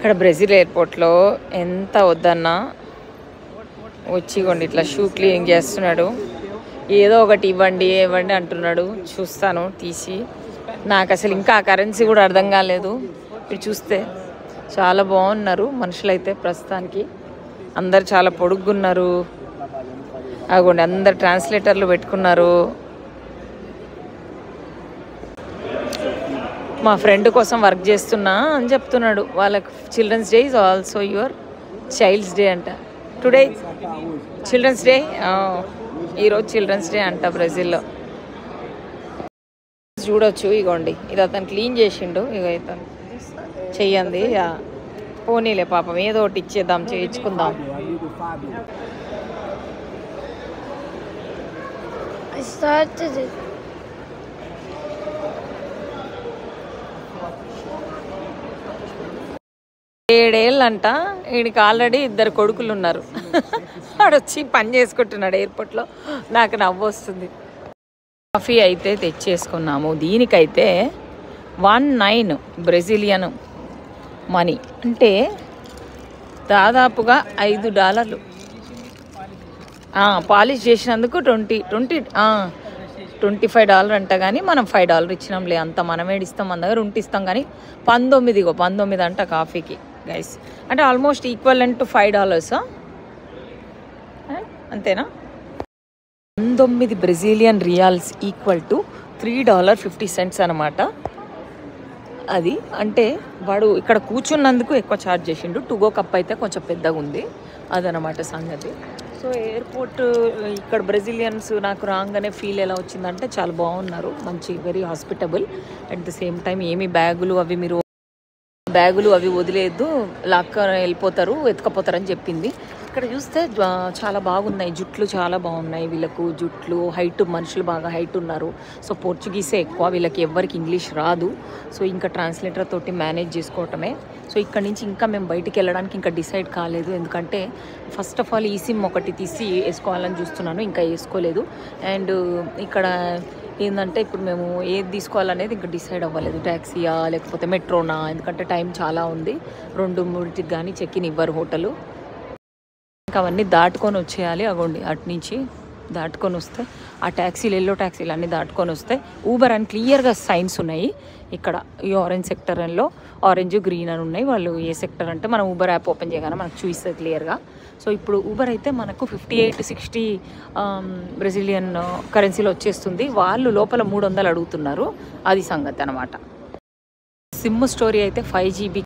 ఇక్కడ బ్రెజిల్ ఎయిర్పోర్ట్లో ఎంత వద్దన్నా వచ్చిగోండి ఇట్లా షూ క్లీనింగ్ చేస్తున్నాడు. ఏదో ఒకటి ఇవ్వండి ఇవ్వండి అంటున్నాడు. చూస్తాను తీసి. నాకు అసలు ఇంకా ఆ కరెన్సీ కూడా అర్థం కాలేదు. మీరు చూస్తే చాలా బాగున్నారు మనుషులైతే. ప్రస్తుతానికి అందరు చాలా పొడుగున్నారు. అగోండి అందరు ట్రాన్స్లేటర్లు పెట్టుకున్నారు. మా ఫ్రెండ్ కోసం వర్క్ చేస్తున్నా అని చెప్తున్నాడు. వాళ్ళకి children's day is also your child's day అంట. టుడే చిల్డ్రన్స్ డే, ఈరోజు చిల్డ్రన్స్ డే అంట బ్రెజిల్లో. చూడొచ్చు ఇగోండి ఇది అతను క్లీన్ చేసిండు. ఇక ఇతను చెయ్యండి పోనీలే పాపం ఏదో ఒకటి ఇచ్చేద్దాం చేయించుకుందాం. ఏడేళ్ళంట. వీడికి ఆల్రెడీ 2 కొడుకులు ఉన్నారు. వాడొచ్చి పని చేసుకుంటున్నాడు ఎయిర్పోర్ట్లో. నాకు నవ్వు వస్తుంది. కాఫీ అయితే తెచ్చేసుకున్నాము. దీనికైతే 19 బ్రెజిలియన్ మనీ అంటే దాదాపుగా $5. పాలిష్ చేసినందుకు $25 అంట. కానీ మనం $5 ఇచ్చినాంలే. అంత మనం ఏడిస్తాం, మన దగ్గర ఉంటిస్తాం. కానీ 19 అంట కాఫీకి గైస్. అంటే ఆల్మోస్ట్ ఈక్వల్ టు $5 అంతేనా? 19 బ్రెజిలియన్ రియాల్స్ ఈక్వల్ టు $3.50 అనమాట. అది అంటే వాడు ఇక్కడ కూర్చున్నందుకు ఎక్కువ ఛార్జ్ చేసిండు. టు గో కప్ అయితే కొంచెం పెద్దగా ఉంది. అదనమాట సంగతి. సో ఎయిర్పోర్ట్ ఇక్కడ బ్రెజిలియన్స్ నాకు రాగానే ఫీల్ ఎలా వచ్చిందంటే చాలా బాగున్నారు. మంచి very hospitable. At the same time ఏమి బ్యాగులు అవి వదిలేదు, లాక్క వెళ్ళిపోతారు, ఎత్తుకపోతారని చెప్పింది. ఇక్కడ చూస్తే చాలా బాగున్నాయి. జుట్లు చాలా బాగున్నాయి. వీళ్ళకు జుట్లు హైట్, మనుషులు బాగా హైట్ ఉన్నారు. సో పోర్చుగీసే ఎక్కువ. వీళ్ళకి ఎవరికి ఇంగ్లీష్ రాదు. సో ఇంకా ట్రాన్స్లేటర్ తోటి మేనేజ్ చేసుకోవటమే. సో ఇక్కడ నుంచి ఇంకా మేము బయటికి వెళ్ళడానికి ఇంకా డిసైడ్ కాలేదు. ఎందుకంటే ఫస్ట్ ఆఫ్ ఆల్ ఈ సిమ్ ఒకటి తీసి వేసుకోవాలని చూస్తున్నాను, ఇంకా వేసుకోలేదు. అండ్ ఇక్కడ ఏంటంటే ఇప్పుడు మేము ఏది తీసుకోవాలనేది ఇంకా డిసైడ్ అవ్వలేదు. ట్యాక్సీయా లేకపోతే మెట్రోనా, ఎందుకంటే టైం చాలా ఉంది. 2-3కి కానీ చెక్ ఇన్ ఇవ్వరు హోటలు. ఇంకా అవన్నీ దాటుకొని వచ్చేయాలి. అగోండి అటు నుంచి దాటుకొని వస్తే ఆ ట్యాక్సీలు, ఎల్లో ట్యాక్సీలు అన్నీ దాటుకొని వస్తే ఊబర్ అని క్లియర్గా సైన్స్ ఉన్నాయి. ఇక్కడ ఈ ఆరెంజ్ సెక్టర్లో ఆరెంజ్, గ్రీన్ అని ఉన్నాయి. వాళ్ళు ఏ సెక్టర్ అంటే మనం ఊబర్ యాప్ ఓపెన్ చేయగానే మనకు చూపిస్తుంది క్లియర్గా. సో ఇప్పుడు ఊబర్ అయితే మనకు 58-60 బ్రెజిలియన్ కరెన్సీలో వచ్చేస్తుంది. వాళ్ళు లోపల 300 అడుగుతున్నారు. అది సంగతి అనమాట. సిమ్ స్టోరీ అయితే 5 GB